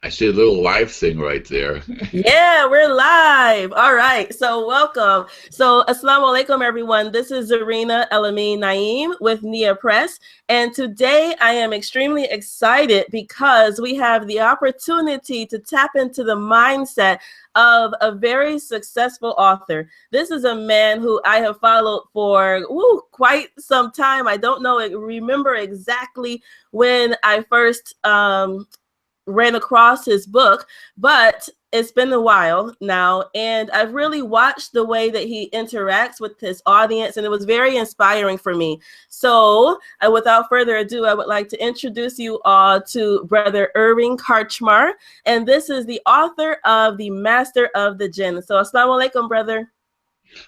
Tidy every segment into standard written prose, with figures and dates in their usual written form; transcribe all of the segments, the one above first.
I see a little live thing right there. Yeah, we're live. All right. So welcome. So assalamu alaikum, everyone. This is Zarinah El-Amin Naeem with Nia Press. And today I am extremely excited because we have the opportunity to tap into the mindset of a very successful author. This is a man who I have followed for quite some time. I don't remember exactly when I first ran across his book, but it's been a while now, and I've really watched the way that he interacts with his audience, and it was very inspiring for me. So, without further ado, I would like to introduce you all to Brother Irving Karchmar, and this is the author of The Master of the Jinn. So, assalamu alaikum, brother.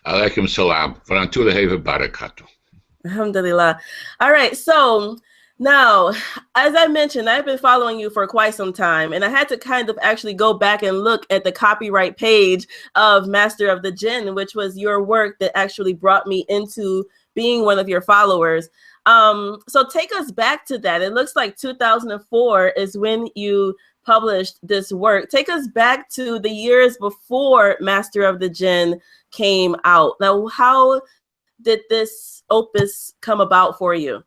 Alaikum salam. Warahmatullahi wabarakatuh. Alhamdulillah. All right, so now, as I mentioned, I've been following you for quite some time, and I had to kind of actually go back and look at the copyright page of Master of the Jinn, which was your work that actually brought me into being one of your followers. So take us back to that. It looks like 2004 is when you published this work. Take us back to the years before Master of the Jinn came out. Now, how did this opus come about for you?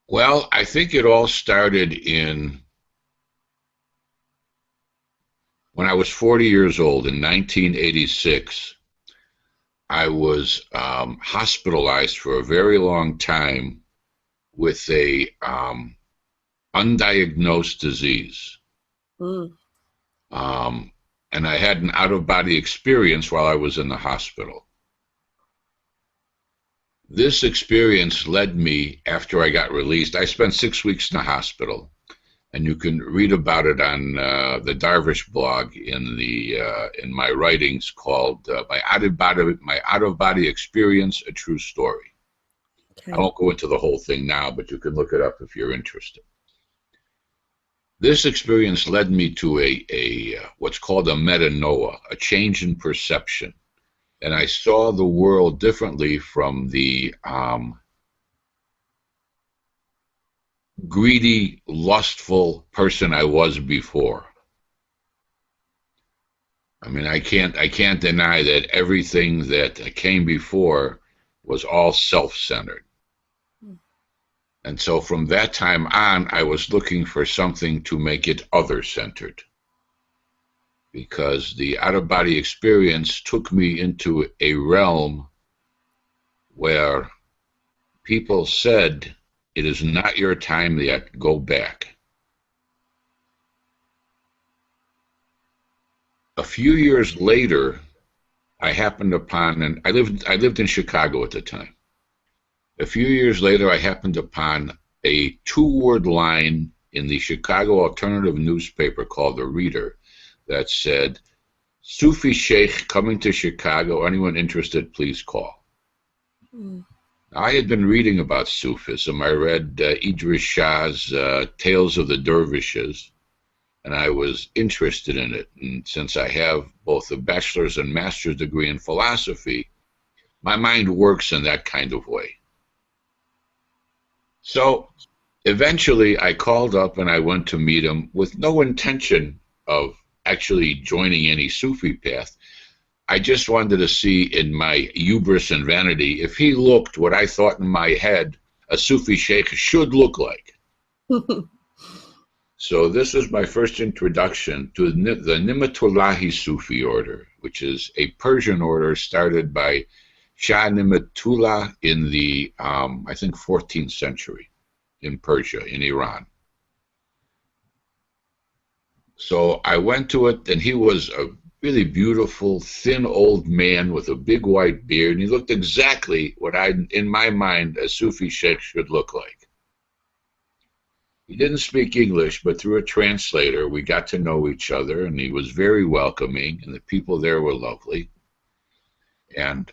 Well, I think it all started when I was 40 years old in 1986. I was hospitalized for a very long time with a undiagnosed disease. Mm. And I had an out-of-body experience while I was in the hospital. This experience led me, after I got released, I spent 6 weeks in the hospital, and you can read about it on the Darvish blog in my writings called my out-of-body experience, a true story. Okay. I won't go into the whole thing now, but you can look it up if you're interested. This experience led me to a what's called a metanoia, a change in perception. And I saw the world differently from the greedy, lustful person I was before. I mean, I can't deny that everything that came before was all self-centered. And so from that time on, I was looking for something to make it other-centered, because the out-of-body experience took me into a realm where people said, "It is not your time yet, go back." A few years later, I happened upon, and I lived in Chicago at the time. A few years later, I happened upon a two-word line in the Chicago alternative newspaper called The Reader that said, "Sufi Sheikh coming to Chicago. Anyone interested, please call." Mm. I had been reading about Sufism. I read Idris Shah's Tales of the Dervishes, and I was interested in it. And since I have both a bachelor's and master's degree in philosophy, my mind works in that kind of way. So eventually I called up and I went to meet him with no intention of actually joining any Sufi path. I just wanted to see, in my hubris and vanity, if he looked what I thought in my head a Sufi sheikh should look like. So this was my first introduction to the Nimatullahi Sufi order, which is a Persian order started by Shah Nimatullah in the, I think, 14th century in Persia, in Iran. So I went to it, and he was a really beautiful, thin old man with a big white beard, and he looked exactly what in my mind, a Sufi sheikh should look like. He didn't speak English, but through a translator, we got to know each other, and he was very welcoming, and the people there were lovely. And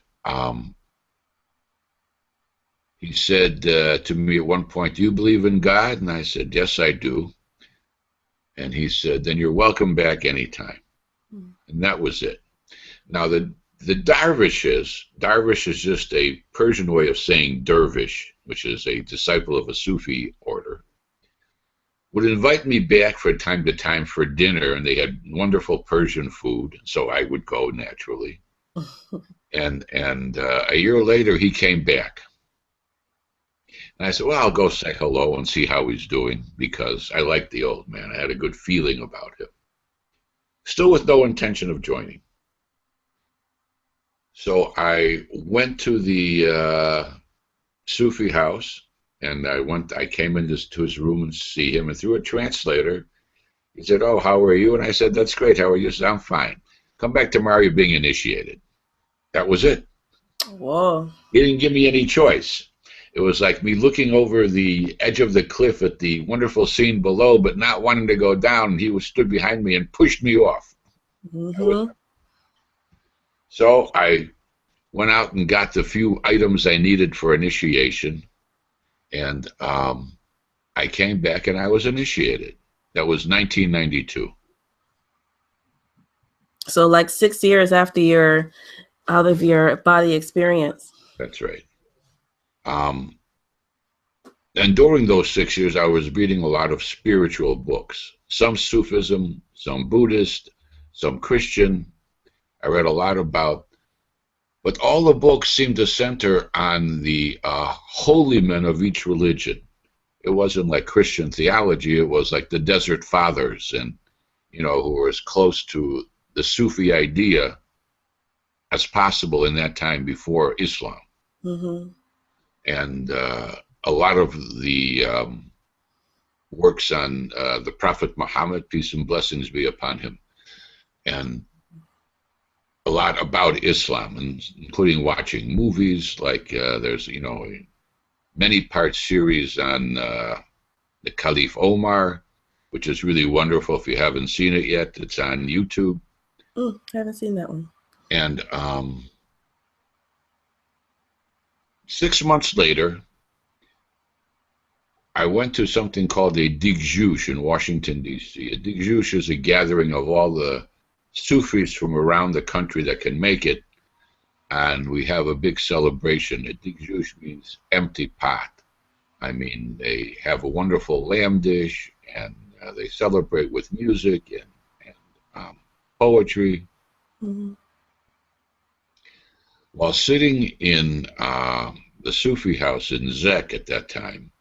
he said to me at one point, "Do you believe in God?" And I said, "Yes, I do." And he said, "Then you're welcome back anytime." And that was it. Now, the darvish is just a Persian way of saying dervish, which is a disciple of a Sufi order. would invite me back from time to time for dinner, and they had wonderful Persian food, so I would go naturally. And a year later, he came back. And I said, well, I'll go say hello and see how he's doing, because I liked the old man. I had a good feeling about him. Still with no intention of joining. So I went to the Sufi house, and I came into his room and see him, and through a translator, he said, oh, how are you? And I said, that's great. How are you? He said, I'm fine. Come back tomorrow, you're being initiated. That was it. Whoa. He didn't give me any choice. It was like me looking over the edge of the cliff at the wonderful scene below, but not wanting to go down. He stood behind me and pushed me off. Mm-hmm. So I went out and got the few items I needed for initiation, and I came back and I was initiated. That was 1992. So like 6 years after you're out of your body experience. That's right. And during those 6 years, I was reading a lot of spiritual books, some Sufism, some Buddhist, some Christian. I read a lot about, but all the books seemed to center on the holy men of each religion. It wasn't like Christian theology. It was like the Desert Fathers, and, you know, who were as close to the Sufi idea as possible in that time before Islam. Mm-hmm. And a lot of the works on the Prophet Muhammad, peace and blessings be upon him, and a lot about Islam, and including watching movies. Like there's, you know, a many-part series on the Caliph Omar, which is really wonderful. If you haven't seen it yet, it's on YouTube. Haven't seen that one. And 6 months later, I went to something called a Digjush in Washington, D.C. A Digjush is a gathering of all the Sufis from around the country that can make it, and we have a big celebration. A Digjush means empty pot. I mean, they have a wonderful lamb dish, and they celebrate with music and poetry. Mm-hmm. While sitting in the Sufi house in Zek at that time,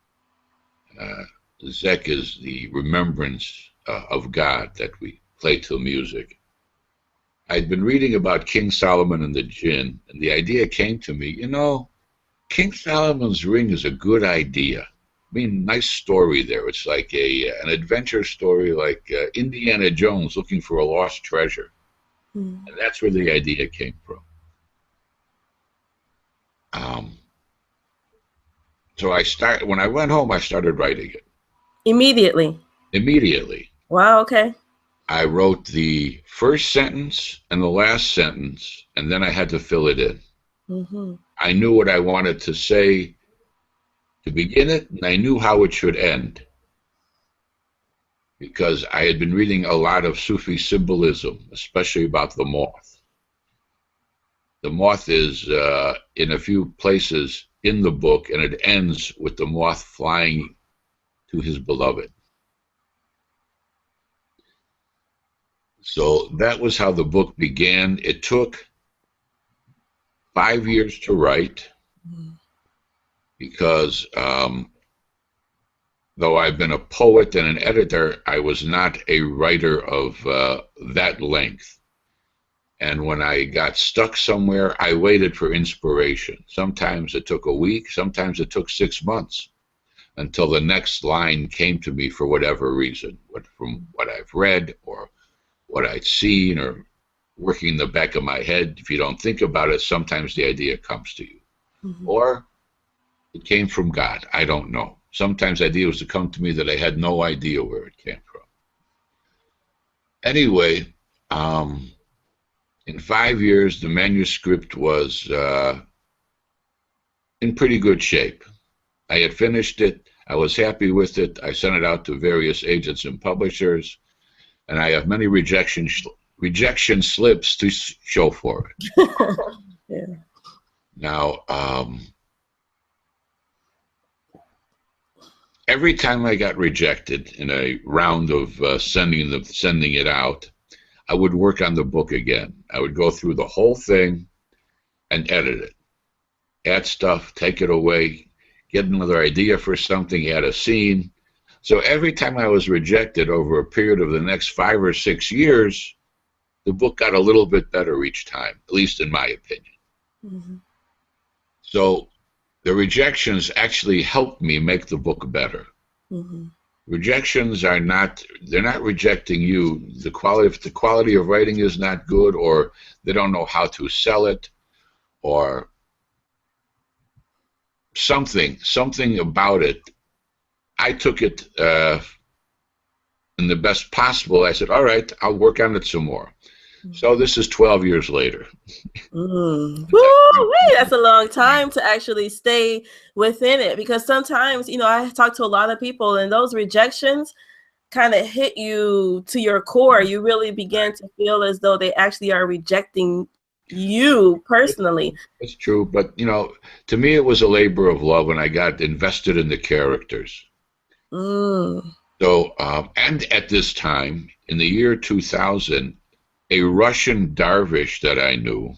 Zek is the remembrance of God that we play to music. I'd been reading about King Solomon and the Jinn, and the idea came to me, you know, King Solomon's ring is a good idea. I mean, nice story there. It's like an adventure story, like Indiana Jones looking for a lost treasure. And that's where the idea came from. So when I went home, I started writing it. Immediately? Immediately. Wow, okay. I wrote the first sentence and the last sentence, and then I had to fill it in. Mm-hmm. I knew what I wanted to say to begin it, and I knew how it should end, because I had been reading a lot of Sufi symbolism, especially about the moth. The moth is in a few places in the book, and it ends with the moth flying to his beloved. So that was how the book began. It took 5 years to write, because though I've been a poet and an editor, I was not a writer of that length. And when I got stuck somewhere, I waited for inspiration. Sometimes it took a week, sometimes it took 6 months until the next line came to me for whatever reason, from what I've read or what I'd seen or working in the back of my head. If you don't think about it, sometimes the idea comes to you. Mm-hmm. Or it came from God. I don't know. Sometimes ideas would come to me that I had no idea where it came from. Anyway, in 5 years, the manuscript was in pretty good shape. I had finished it. I was happy with it. I sent it out to various agents and publishers, and I have many rejection slips to show for it. Yeah. Now, every time I got rejected in a round of sending it out, I would work on the book again. I would go through the whole thing and edit it, add stuff, take it away, get another idea for something, add a scene. So every time I was rejected over a period of the next 5 or 6 years, the book got a little bit better each time, at least in my opinion. Mm-hmm. So the rejections actually helped me make the book better. Mm-hmm. Rejections are not, they're not rejecting you. If the quality of writing is not good, or they don't know how to sell it, or something about it, I took it in the best possible. I said, all right, I'll work on it some more. So this is 12 years later. Woo-wee, that's a long time to actually stay within it, because sometimes, I talk to a lot of people and those rejections kind of hit you to your core. You really begin to feel as though they actually are rejecting you personally. It's true, but to me it was a labor of love when I got invested in the characters. So, and at this time, in the year 2000, a Russian dervish that I knew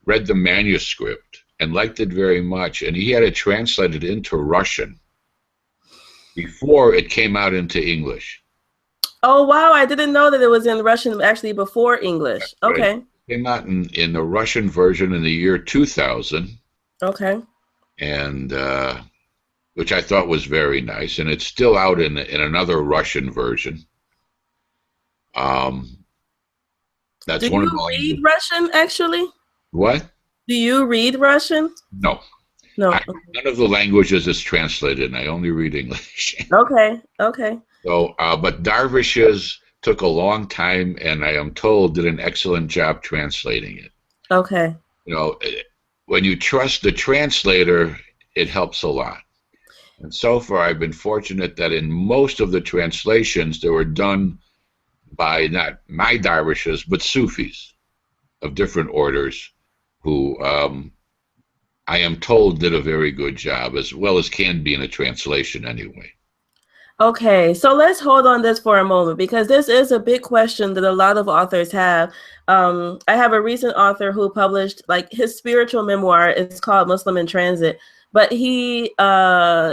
read the manuscript and liked it very much, and he had it translated into Russian before it came out into English. Oh, wow. I didn't know that it was in Russian actually before English. Right. Okay. It came out in the Russian version in the year 2000. Okay. And which I thought was very nice, and it's still out in another Russian version. That's Do one you of the read Russian, actually? What? Do you read Russian? No. No. None of the languages is translated, and I only read English. Okay. So, but dervishes took a long time, and I am told did an excellent job translating it. Okay. When you trust the translator, it helps a lot. And so far, I've been fortunate that in most of the translations, they were done by not my dervishes, but Sufis of different orders who I am told did a very good job, as well as can be in a translation anyway. Okay, so let's hold on this for a moment, because this is a big question that a lot of authors have. I have a recent author who published his spiritual memoir. It's called Muslim in Transit. But he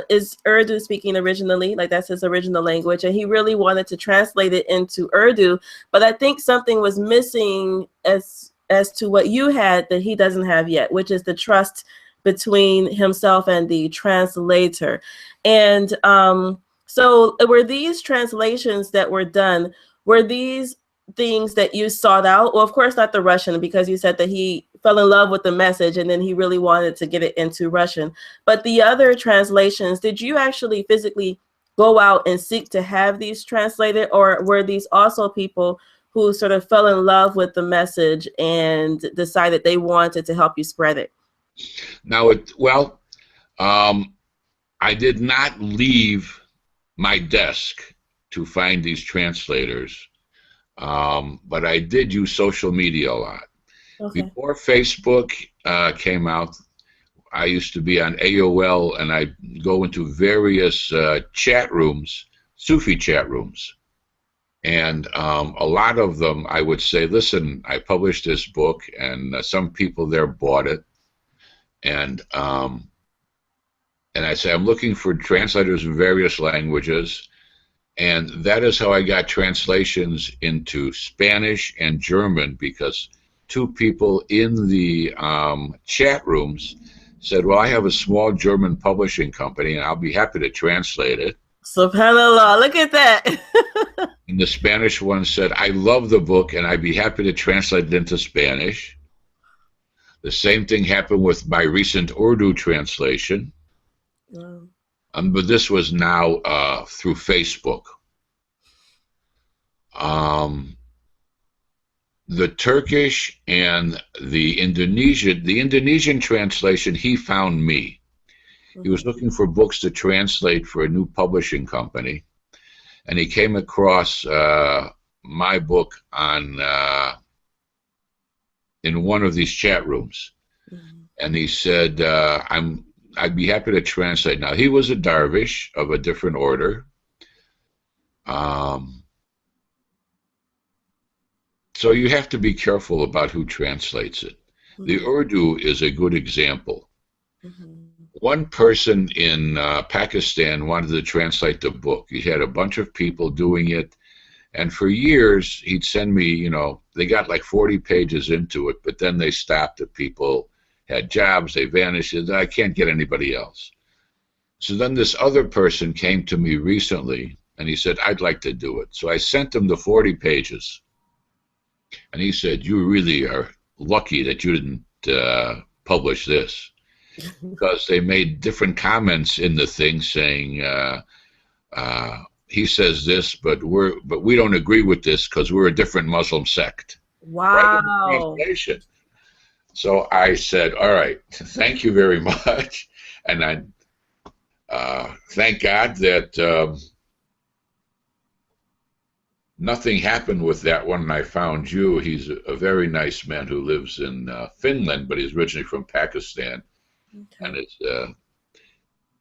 is Urdu speaking originally, that's his original language, and he really wanted to translate it into Urdu. But I think something was missing as to what you had that he doesn't have yet, which is the trust between himself and the translator. And so were these translations that were done, were these things that you sought out? Well, of course, not the Russian, because you said that he fell in love with the message and then he really wanted to get it into Russian. But the other translations, did you actually physically go out and seek to have these translated, or were these also people who sort of fell in love with the message and decided they wanted to help you spread it? Now, I did not leave my desk to find these translators, but I did use social media a lot. Okay. Before Facebook came out, I used to be on AOL, and I'd go into various chat rooms, Sufi chat rooms. And a lot of them, I would say, listen, I published this book, and some people there bought it. And I say, I'm looking for translators in various languages. And that is how I got translations into Spanish and German, because two people in the chat rooms said, well, I have a small German publishing company, and I'll be happy to translate it. SubhanAllah, look at that. And the Spanish one said, I love the book, and I'd be happy to translate it into Spanish. The same thing happened with my recent Urdu translation. Wow. But this was now through Facebook. The Turkish and the Indonesian translation, he found me. He was looking for books to translate for a new publishing company, and he came across my book on in one of these chat rooms, and he said, I'd be happy to translate. Now, he was a dervish of a different order. So you have to be careful about who translates it. The Urdu is a good example. One person in Pakistan wanted to translate the book. He had a bunch of people doing it. And for years, he'd send me, you know, they got like 40 pages into it, but then they stopped. The people had jobs, they vanished. I can't get anybody else. So then this other person came to me recently, and he said, I'd like to do it. So I sent him the 40 pages. And he said, you really are lucky that you didn't publish this. Because they made different comments in the thing saying, he says this, but we don't agree with this because we're a different Muslim sect. Wow. Right. So I said, all right, thank you very much. And I thank God that nothing happened with that one. And I found you. He's a very nice man who lives in Finland, but he's originally from Pakistan. Okay. And it's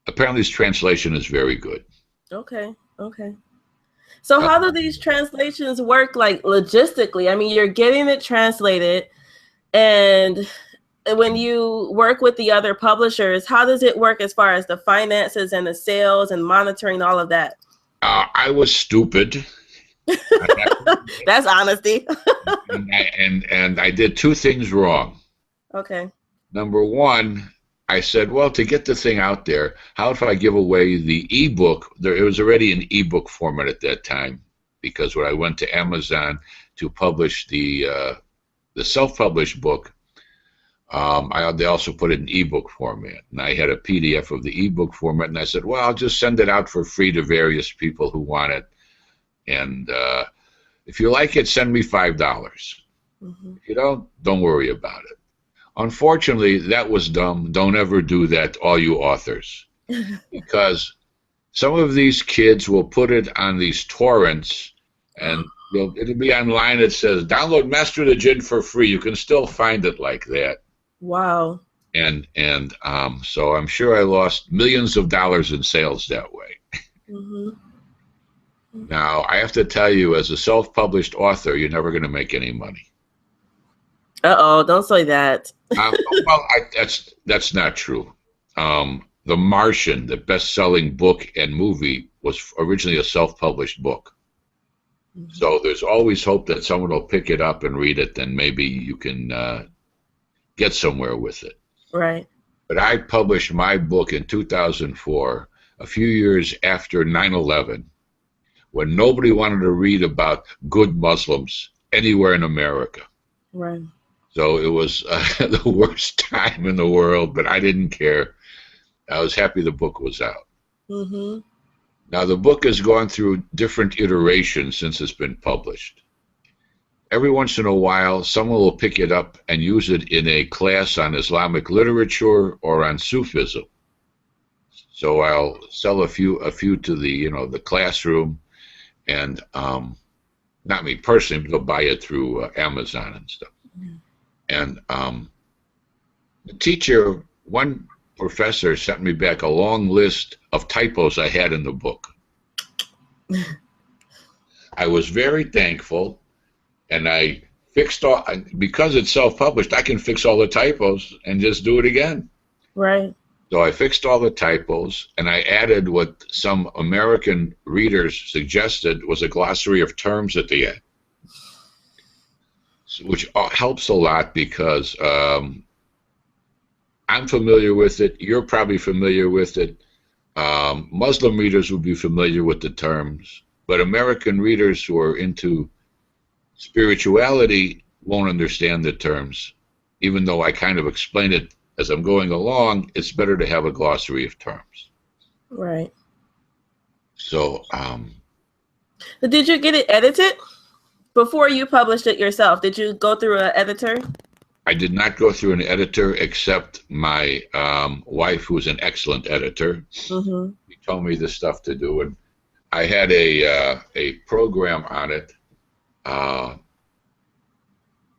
apparently his translation is very good. Okay. Okay. So how do these translations work, like logistically? I mean, you're getting it translated, and when you work with the other publishers, how does it work as far as the finances and the sales and monitoring all of that? I was stupid. That's honesty. and I did two things wrong. Okay. Number one, I said, well, to get the thing out there, how if I give away the ebook? It was already an ebook format at that time, because when I went to Amazon to publish the self-published book, they also put it in ebook format, and I had a PDF of the ebook format, and I said, well, I'll just send it out for free to various people who want it, and if you like it, send me $5. If you don't worry about it. Unfortunately, that was dumb. Don't ever do that, all you authors, because some of these kids will put it on these torrents, and it'll be online. It says, download Master of the Jinn for free. You can still find it like that. Wow. And so I'm sure I lost millions of dollars in sales that way. Now, I have to tell you, as a self-published author, you're never going to make any money. Uh-oh, don't say that. Well, that's not true. The Martian, the best-selling book and movie, was originally a self-published book. So there's always hope that someone will pick it up and read it, and maybe you can get somewhere with it. Right. But I published my book in 2004, a few years after 9/11, when nobody wanted to read about good Muslims anywhere in America. Right. So it was the worst time in the world, but I didn't care. I was happy the book was out. Now, the book has gone through different iterations since it's been published. Every once in a while, someone will pick it up and use it in a class on Islamic literature or on Sufism. So I'll sell a few to the the classroom, and not me personally, but they'll buy it through Amazon and stuff. And the teacher, one professor, sent me back a long list of typos I had in the book. I was very thankful, and I fixed all, because it's self-published, I can fix all the typos and just do it again. Right. So I fixed all the typos, and I added what some American readers suggested was a glossary of terms at the end, which helps a lot, because I'm familiar with it. You're probably familiar with it. Muslim readers will be familiar with the terms, but American readers who are into spirituality won't understand the terms. Even though I kind of explain it as I'm going along, it's better to have a glossary of terms. Right. So, did you get it edited before you published it yourself? Did you go through an editor? I did not go through an editor, except my wife, who's an excellent editor. She told me the stuff to do, and I had a program on it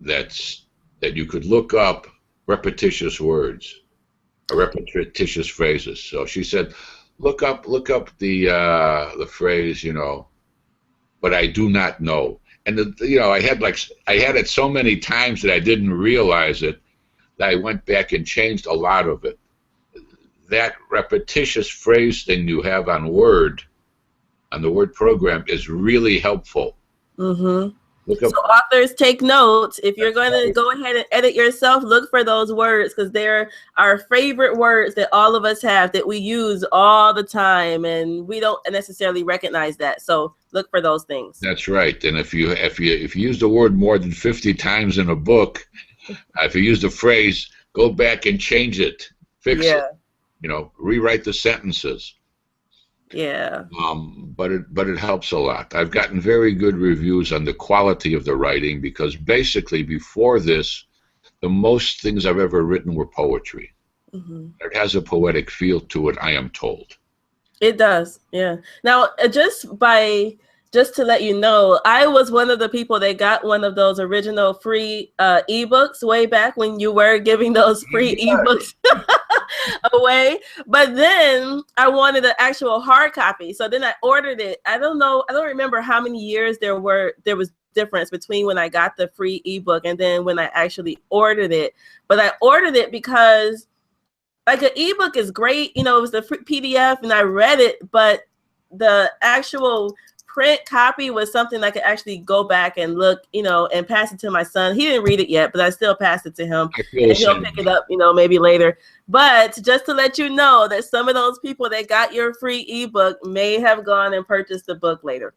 that you could look up repetitious words. repetitious phrases. So she said, look up the phrase, but I do not know. And I had it so many times that I didn't realize it, that I went back and changed a lot of it. That repetitious phrase thing you have on the Word program is really helpful. Mm-hmm. So authors, take notes. If you're going to go ahead and edit yourself, look for those words, because they're our favorite words that all of us have, that we use all the time, and we don't necessarily recognize that. So look for those things. That's right. And if you use the word more than 50 times in a book, if you use the phrase, go back and change it, fix it, rewrite the sentences. Yeah. But it helps a lot. I've gotten very good reviews on the quality of the writing, because basically before this, the most things I've ever written were poetry. Mm-hmm. It has a poetic feel to it, I am told. It does, yeah. Now, just to let you know, I was one of the people that got one of those original free ebooks way back when you were giving those free ebooks away. But then I wanted an actual hard copy. So then I ordered it. I don't remember how many years there was difference between when I got the free ebook and then when I actually ordered it. But I ordered it because like an ebook is great. It was the PDF and I read it, but the actual print copy was something I could actually go back and look, and pass it to my son. He didn't read it yet, but I still passed it to him, and he'll pick it up, maybe later. But just to let you know that some of those people that got your free ebook may have gone and purchased the book later.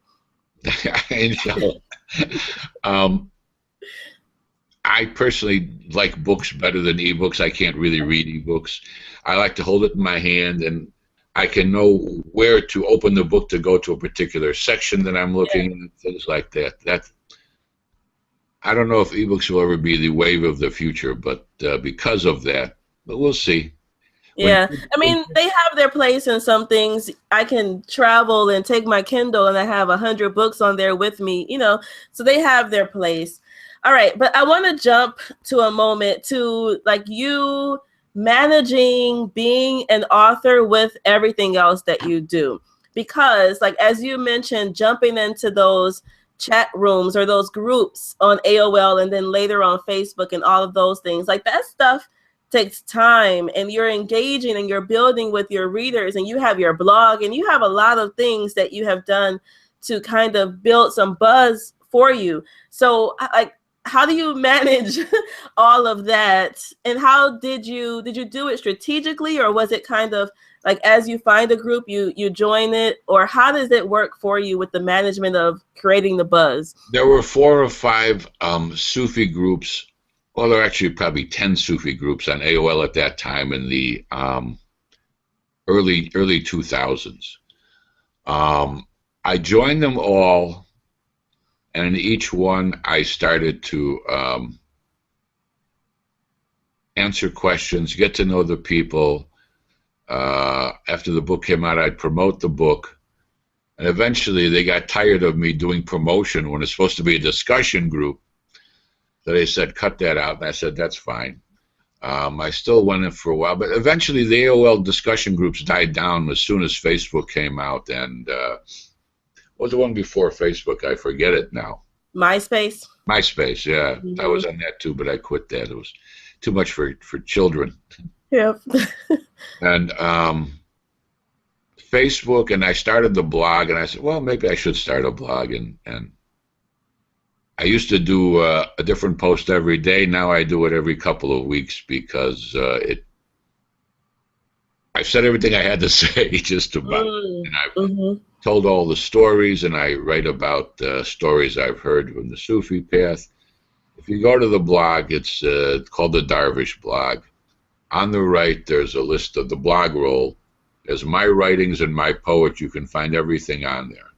I personally like books better than ebooks. I can't really read ebooks. I like to hold it in my hand, and I can know where to open the book to go to a particular section that I'm looking at, things like that. I don't know if ebooks will ever be the wave of the future, but because of that, but we'll see. Yeah, they have their place in some things. I can travel and take my Kindle, and I have 100 books on there with me, so they have their place. All right, but I want to jump to a moment to like you managing being an author with everything else that you do, because like as you mentioned, jumping into those chat rooms or those groups on AOL and then later on Facebook and all of those things, like that stuff takes time, and you're engaging and you're building with your readers, and you have your blog and you have a lot of things that you have done to kind of build some buzz for you. So like, how do you manage all of that? And how did you do it strategically, or was it kind of like as you find a group, you join it, or how does it work for you with the management of creating the buzz? There were 4 or 5 Sufi groups. Well, there are actually probably 10 Sufi groups on AOL at that time in the early 2000s. I joined them all. And in each one, I started to answer questions, get to know the people. After the book came out, I'd promote the book. And eventually, they got tired of me doing promotion when it's supposed to be a discussion group. So they said, cut that out. And I said, that's fine. I still went in for a while. But eventually, the AOL discussion groups died down as soon as Facebook came out. And what was the one before Facebook? I forget it now. MySpace? MySpace, yeah. Mm-hmm. I was on that too, but I quit that. It was too much for children. Yep. And Facebook, and I started the blog, and I said, well, maybe I should start a blog. And I used to do a different post every day. Now I do it every couple of weeks because I've said everything I had to say just about. And I've told all the stories, and I write about stories I've heard from the Sufi path. If you go to the blog, it's called the Darvish blog. On the right, there's a list of the blog roll. There's my writings and my poets. You can find everything on there.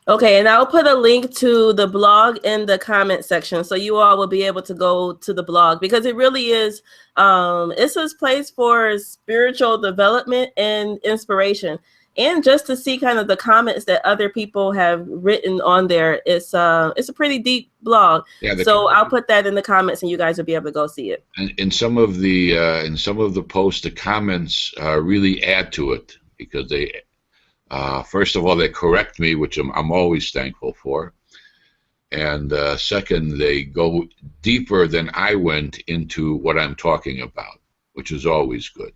Okay, and I'll put a link to the blog in the comment section, so you all will be able to go to the blog, because it really is, it's a place for spiritual development and inspiration. and just to see kind of the comments that other people have written on there. It's a pretty deep blog. Yeah, So I'll put that in the comments, and you guys will be able to go see it. And in some of the posts, the comments really add to it because they, first of all, they correct me, which I'm always thankful for. And second, they go deeper than I went into what I'm talking about, which is always good.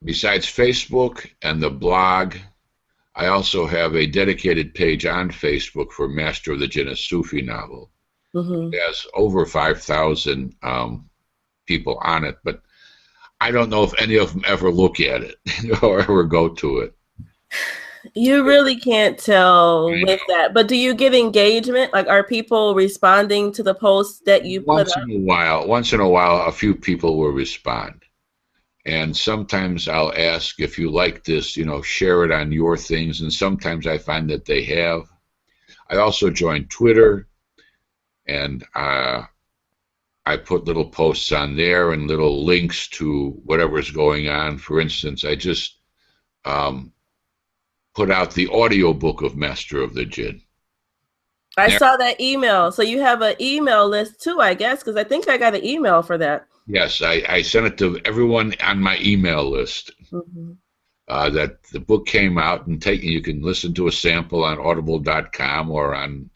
Besides Facebook and the blog, I also have a dedicated page on Facebook for Master of the Jinn, a Sufi novel. It has over 5,000 people on it, but I don't know if any of them ever look at it or ever go to it. You really can't tell with that. But do you get engagement? Like, are people responding to the posts that you put up? Once in a while, a few people will respond. And sometimes I'll ask if you like this, share it on your things. And sometimes I find that they have. I also joined Twitter, and I put little posts on there and little links to whatever's going on. For instance, I just put out the audiobook of Master of the Jinn. I saw that email. So you have an email list too, I guess, because I think I got an email for that. Yes, I sent it to everyone on my email list. That the book came out, and you can listen to a sample on audible.com or on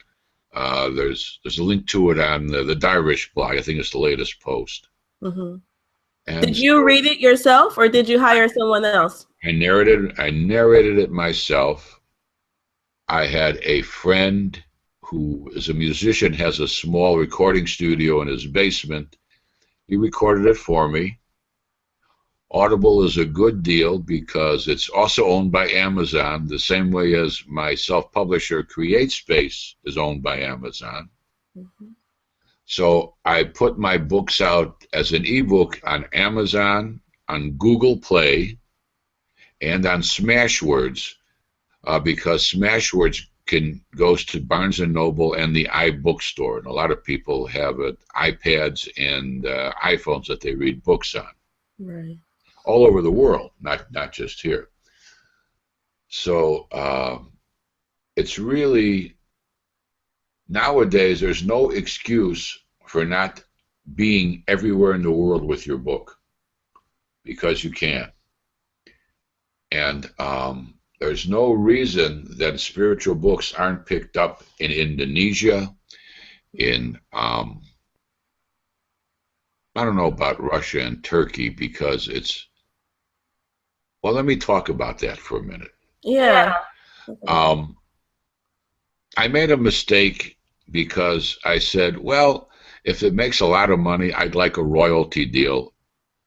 there's a link to it on the Dirish blog. I think it's the latest post. Did you read it yourself, or did you hire someone else? I narrated it myself. I had a friend who is a musician, has a small recording studio in his basement. He recorded it for me. Audible is a good deal because it's also owned by Amazon, the same way as my self-publisher CreateSpace is owned by Amazon. So I put my books out as an ebook on Amazon, on Google Play, and on Smashwords, because Smashwords goes to Barnes & Noble and the iBookstore, and a lot of people have iPads and iPhones that they read books on. Right. All over the world, not just here. So it's really, nowadays, there's no excuse for not being everywhere in the world with your book, because you can. And there's no reason that spiritual books aren't picked up in Indonesia, in I don't know about Russia and Turkey, because it's, well, let me talk about that for a minute. Yeah. I made a mistake because I said, well, if it makes a lot of money, I'd like a royalty deal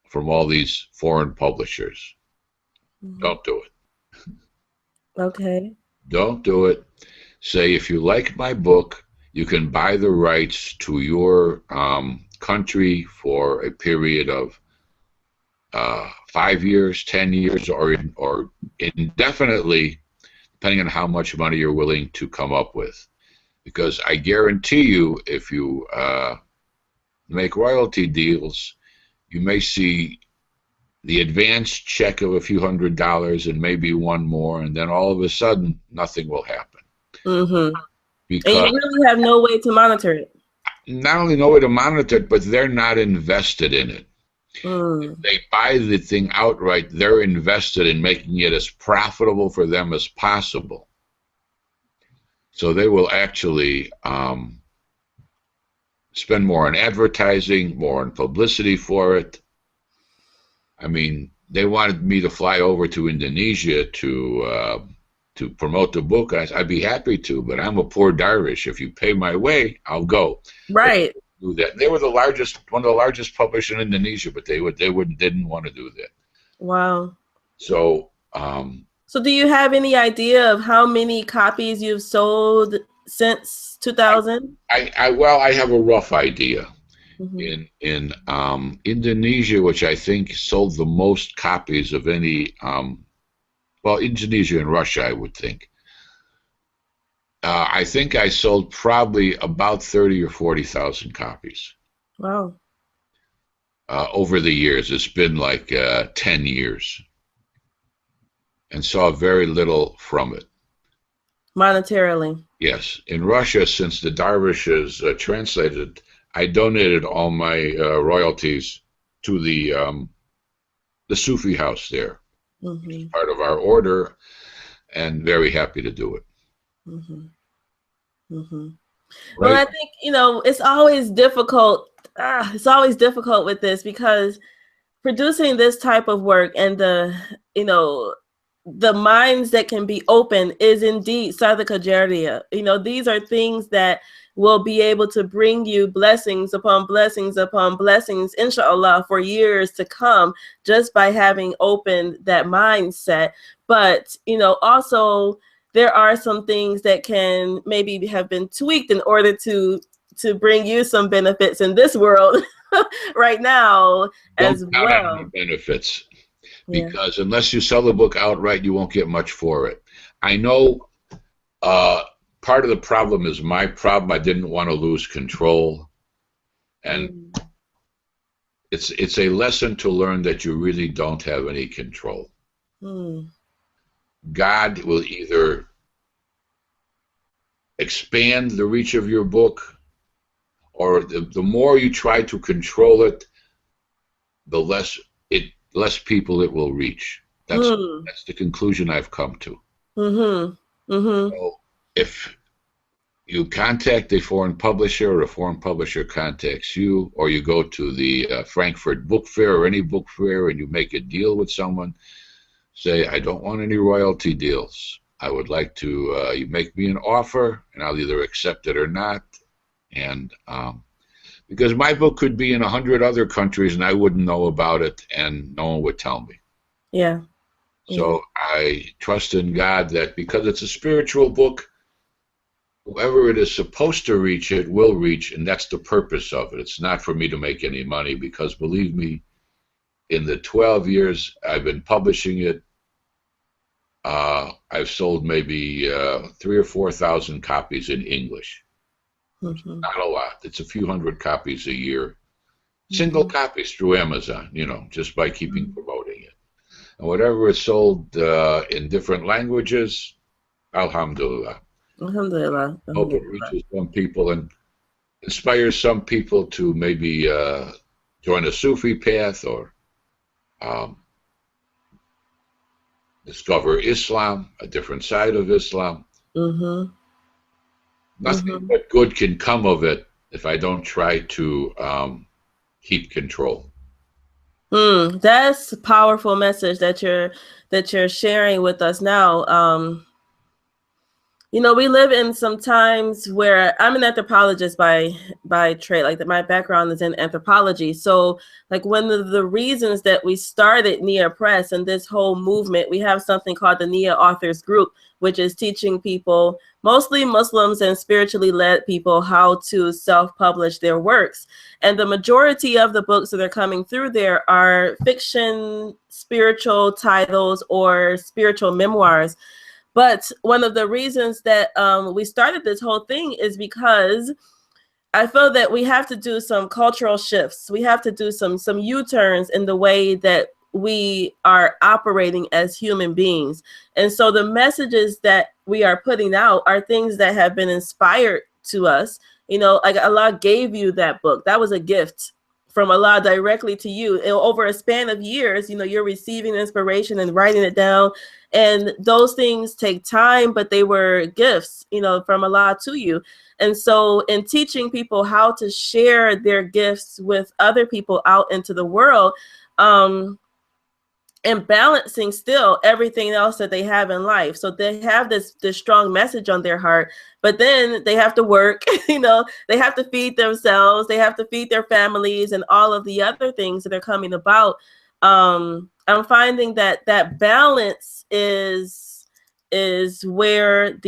from all these foreign publishers. Don't do it. Okay. Don't do it. Say, if you like my book, you can buy the rights to your country for a period of 5 years, 10 years, or indefinitely, depending on how much money you're willing to come up with. Because I guarantee you, if you make royalty deals, you may see the advance check of a few $100s and maybe one more, and then all of a sudden, nothing will happen. Because and you really have no way to monitor it. Not only no way to monitor it, but they're not invested in it. If they buy the thing outright, they're invested in making it as profitable for them as possible. So they will actually spend more on advertising, more on publicity for it. I mean, they wanted me to fly over to Indonesia to promote the book. I'd be happy to, but I'm a poor Dirish. If you pay my way, I'll go. Right. Do that. They were one of the largest publishers in Indonesia, but they didn't want to do that. Wow. So. So do you have any idea of how many copies you've sold since 2000? I have a rough idea. In Indonesia, which I think sold the most copies of any, Indonesia and Russia, I would think. I think I sold probably about 30 or 40,000 copies. Wow. over the years. It's been like 10 years, and saw very little from it. Monetarily. Yes. In Russia, since the Dervishes translated, I donated all my royalties to the Sufi house there, which is part of our order, and very happy to do it. Well, I think, it's always difficult. It's always difficult with this because producing this type of work and the minds that can be open is indeed sadaqah jariyah. These are things that will be able to bring you blessings upon blessings upon blessings, inshallah, for years to come, just by having opened that mindset. But, also there are some things that can maybe have been tweaked in order to bring you some benefits in this world right now. Don't as count well. on the benefits, because unless you sell the book outright, you won't get much for it. I know part of the problem is my problem. I didn't want to lose control, and it's a lesson to learn that you really don't have any control. God will either expand the reach of your book, or the more you try to control it, the less people it will reach. That's the conclusion I've come to. So if you contact a foreign publisher, or a foreign publisher contacts you, or you go to the Frankfurt Book Fair or any book fair and you make a deal with someone, say, I don't want any royalty deals. I would like to, you make me an offer, and I'll either accept it or not. And because my book could be in 100 other countries and I wouldn't know about it, and no one would tell me. Yeah. So I trust in God that because it's a spiritual book, whoever it is supposed to reach, it will reach, and that's the purpose of it. It's not for me to make any money, because believe me, in the 12 years I've been publishing it, I've sold maybe 3,000 or 4,000 copies in English. Not a lot. It's a few hundred copies a year. Single copies through Amazon, just by keeping promoting it. And whatever is sold in different languages, alhamdulillah. Alhamdulillah. I hope it reaches some people and inspires some people to maybe join a Sufi path, or discover Islam, a different side of Islam. Nothing but good can come of it if I don't try to keep control. That's a powerful message that you're sharing with us now. We live in some times where I'm an anthropologist by trade. Like, my background is in anthropology. So, like, one of the reasons that we started Nia Press and this whole movement, we have something called the Nia Authors Group, which is teaching people, mostly Muslims and spiritually led people, how to self-publish their works. And the majority of the books that are coming through there are fiction, spiritual titles, or spiritual memoirs. But one of the reasons that we started this whole thing is because I feel that we have to do some cultural shifts. We have to do some U-turns in the way that we are operating as human beings. And so the messages that we are putting out are things that have been inspired to us. Like, Allah gave you that book. That was a gift from Allah directly to you. And over a span of years, you're receiving inspiration and writing it down. And those things take time, but they were gifts, from Allah to you. And so in teaching people how to share their gifts with other people out into the world, and balancing still everything else that they have in life. So they have this strong message on their heart, but then they have to work, they have to feed themselves, they have to feed their families, and all of the other things that are coming about. I'm finding that balance is where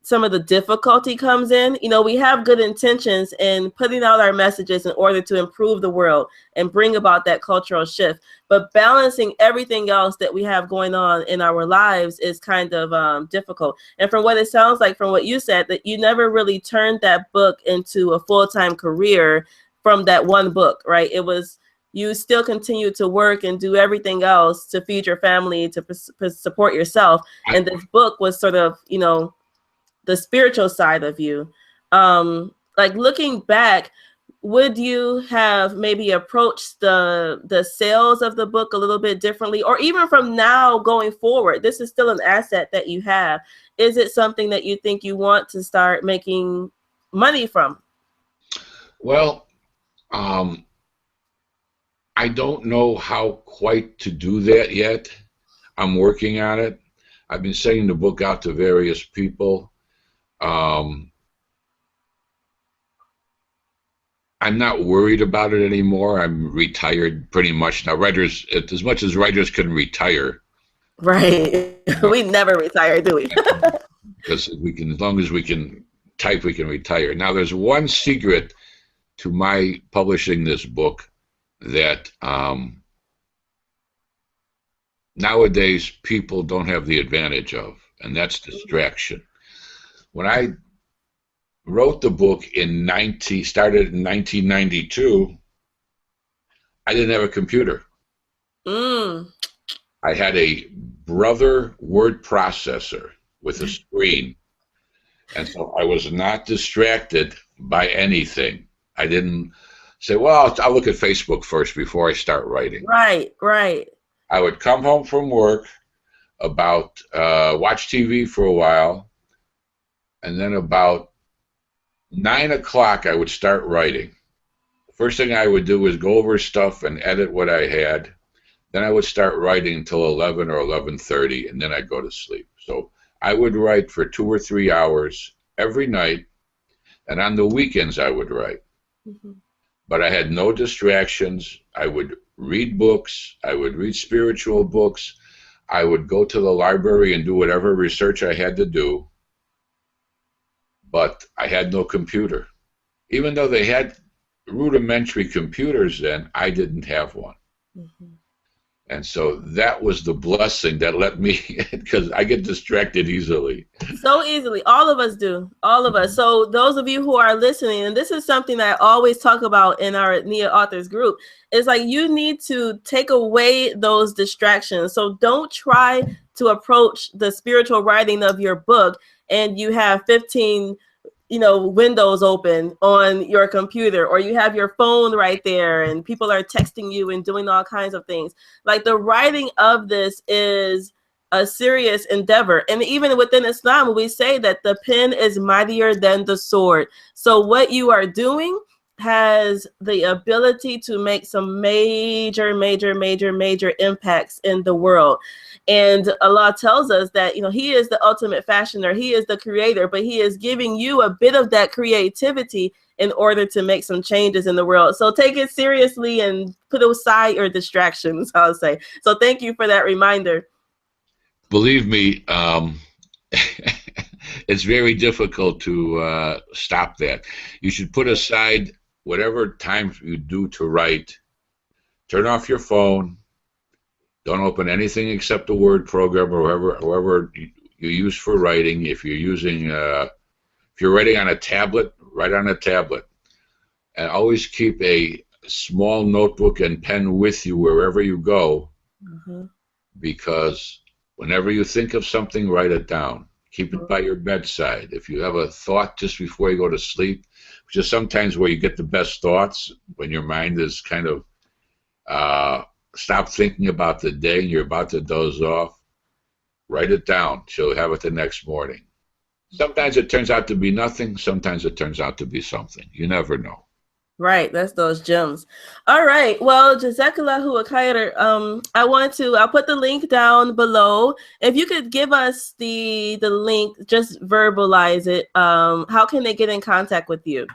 some of the difficulty comes in. We have good intentions in putting out our messages in order to improve the world and bring about that cultural shift. But balancing everything else that we have going on in our lives is kind of difficult. And from what it sounds like, from what you said, that you never really turned that book into a full-time career from that one book, right? It was, you still continue to work and do everything else to feed your family, to support yourself. And this book was sort of, you know, the spiritual side of you. Like looking back, would you have maybe approached the sales of the book a little bit differently, or even from now going forward? This is still an asset that you have. Is it something that you think you want to start making money from? Well, I don't know how quite to do that yet. I'm working on it. I've been sending the book out to various people. I'm not worried about it anymore. I'm retired pretty much now. Writers, as much as writers can retire, right? We never retire, do we? Because we can, as long as we can type, we can retire. Now, there's one secret to my publishing this book that nowadays people don't have the advantage of, and that's distraction. When I wrote the book started in 1992, I didn't have a computer. I had a Brother word processor with a screen, and so I was not distracted by anything. I didn't say, well, I'll look at Facebook first before I start writing. Right, right. I would come home from work, watch TV for a while, and then about 9 o'clock I would start writing. The first thing I would do was go over stuff and edit what I had. Then I would start writing until 11 or 11:30, and then I'd go to sleep. So I would write for 2 or 3 hours every night, and on the weekends I would write. But I had no distractions. I would read books. I would read spiritual books. I would go to the library and do whatever research I had to do. But I had no computer. Even though they had rudimentary computers then, I didn't have one. And so that was the blessing that let me, because I get distracted easily. So easily. All of us do. All of us. So those of you who are listening, and this is something that I always talk about in our NIA Authors group, is like you need to take away those distractions. So don't try to approach the spiritual writing of your book and you have 15 windows open on your computer, or you have your phone right there and people are texting you and doing all kinds of things. Like the writing of this is a serious endeavor. And even within Islam, we say that the pen is mightier than the sword. So what you are doing has the ability to make some major impacts in the world. And Allah tells us that, He is the ultimate fashioner. He is the creator, but He is giving you a bit of that creativity in order to make some changes in the world. So take it seriously and put aside your distractions, I'll say. So thank you for that reminder. Believe me, it's very difficult to stop that. You should put aside whatever time you do to write. Turn off your phone. Don't open anything except the Word program or whoever you use for writing. If you're writing on a tablet, write on a tablet. And always keep a small notebook and pen with you wherever you go, because whenever you think of something, write it down. Keep it by your bedside. If you have a thought just before you go to sleep, which is sometimes where you get the best thoughts, when your mind is kind of stop thinking about the day and you're about to doze off, write it down. She'll have it the next morning. Sometimes it turns out to be nothing. Sometimes it turns out to be something. You never know. Right, that's those gems. All right, well, Jazakallahu khairan. I'll put the link down below. If you could give us the link, just verbalize it. How can they get in contact with you?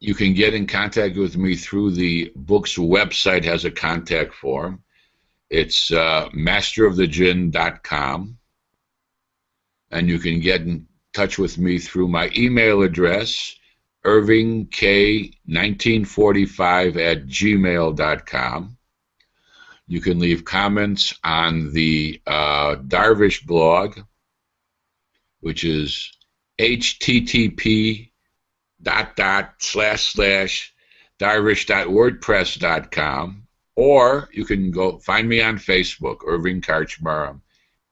You can get in contact with me through the book's website. Has a contact form. It's masterofthejinn.com, and you can get in touch with me through my email address, irvingk1945@gmail.com. You can leave comments on the Darvish blog, which is http:// //Darish.wordpress.com, or you can go find me on Facebook, Irving Karchmar. I'm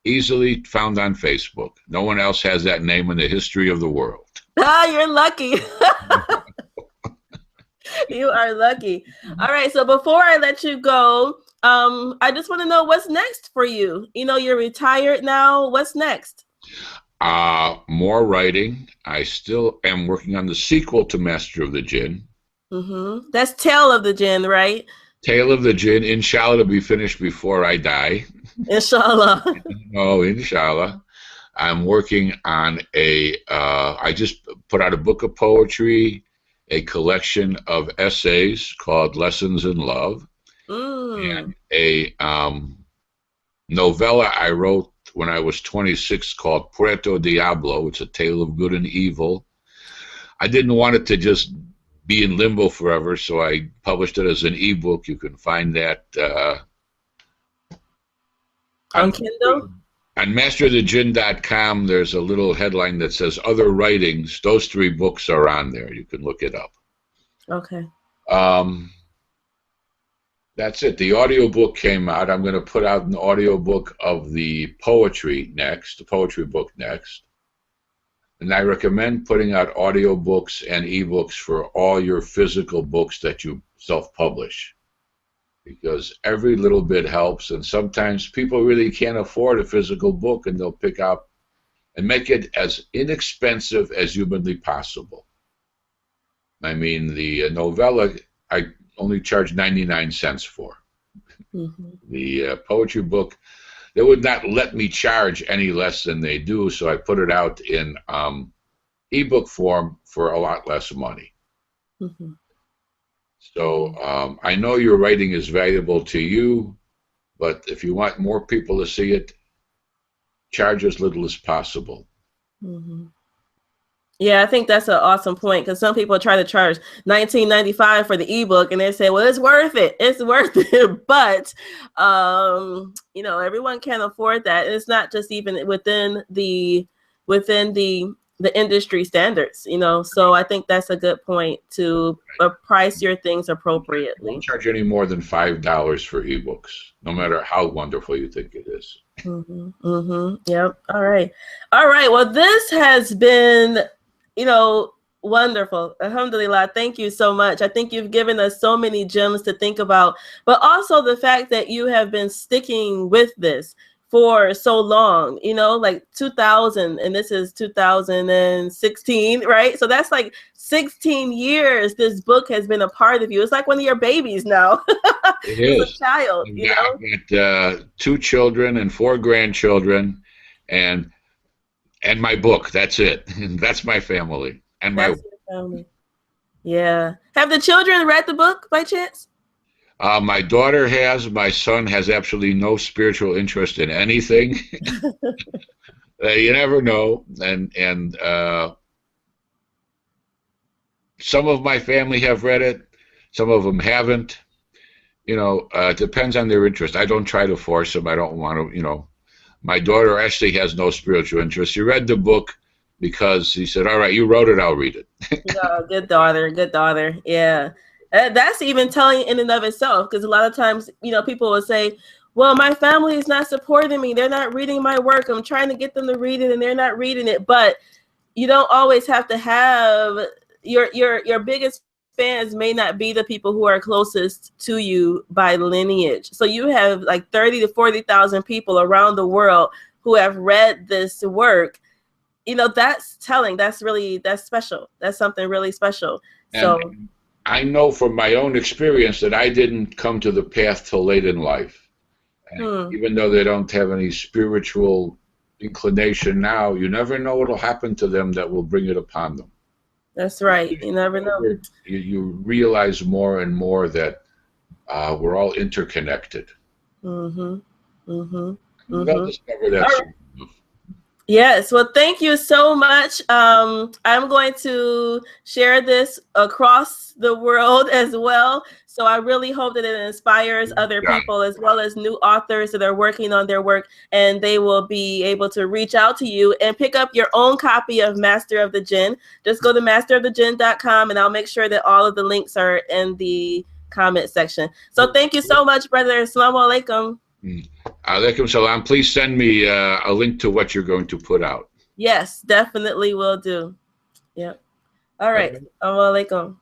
easily found on Facebook. No one else has that name in the history of the world. Ah, you're lucky. You are lucky. All right. So before I let you go, I just want to know what's next for you. You know, you're retired now. What's next? More writing. I still am working on the sequel to Master of the Jinn. Mm-hmm. That's Tale of the Jinn, right? Tale of the Jinn. Inshallah, to be finished before I die. Inshallah. Oh, inshallah. I'm working on I just put out a book of poetry, a collection of essays called Lessons in Love, and a novella I wrote when I was 26 called Puerto Diablo. It's a tale of good and evil. I didn't want it to just be in limbo forever, so I published it as an ebook. You can find that on Kindle? On masterofthejinn.com, there's a little headline that says Other Writings. Those 3 books are on there. You can look it up. Okay. That's it. The audiobook came out. I'm going to put out an audiobook of the poetry next, the poetry book next. And I recommend putting out audiobooks and ebooks for all your physical books that you self-publish, because every little bit helps. And sometimes people really can't afford a physical book, and they'll pick up and make it as inexpensive as humanly possible. I mean, the novella I only charge 99 cents for. Mm-hmm. The poetry book, they would not let me charge any less than they do, so I put it out in ebook form for a lot less money. Mm-hmm. So I know your writing is valuable to you, but if you want more people to see it, charge as little as possible. Mm-hmm. Yeah, I think that's an awesome point, because some people try to charge $19.95 for the ebook, and they say, well, it's worth it. It's worth it. But, you know, everyone can't afford that. And it's not just even within the industry standards, you know. So I think that's a good point, to price your things appropriately. Don't charge any more than $5 for ebooks, no matter how wonderful you think it is. Mm-hmm, mm-hmm. Yep. All right. Well, this has been, you know, wonderful. Alhamdulillah. Thank you so much. I think you've given us so many gems to think about, but also the fact that you have been sticking with this for so long, you know, like 2000, and this is 2016, right? So that's like 16 years this book has been a part of you. It's like one of your babies now. It is. As a child, you know? I've got 2 children and 4 grandchildren, and my book. That's it. That's my family. And my family. Yeah. Have the children read the book by chance? My daughter has. My son has absolutely no spiritual interest in anything. You never know. And some of my family have read it. Some of them haven't. You know, it depends on their interest. I don't try to force them. I don't want to, you know. My daughter actually has no spiritual interest. She read the book because he said, all right, you wrote it, I'll read it. Yeah, good daughter. Yeah. That's even telling in and of itself, because a lot of times, you know, people will say, well, my family is not supporting me. They're not reading my work. I'm trying to get them to read it, and they're not reading it. But you don't always have to have your biggest fans may not be the people who are closest to you by lineage. So you have like 30 to 40,000 people around the world who have read this work. You know, that's telling. That's special. That's something really special. So I know from my own experience that I didn't come to the path till late in life. Even though they don't have any spiritual inclination now, you never know what will happen to them that will bring it upon them. That's right. You never know. You realize more and more that we're all interconnected. Mm-hmm. Mm-hmm. They'll discover that soon. Yes, well, thank you so much. I'm going to share this across the world as well. So I really hope that it inspires other Yeah. people as well as new authors that are working on their work, and they will be able to reach out to you and pick up your own copy of Master of the Jinn. Just go to masterofthejinn.com, and I'll make sure that all of the links are in the comment section. So thank you so much, brother. Assalamu alaikum. Alaikum salam. Please send me a link to what you're going to put out. Yes, definitely will do. Yep. All right. Assalamu alaikum.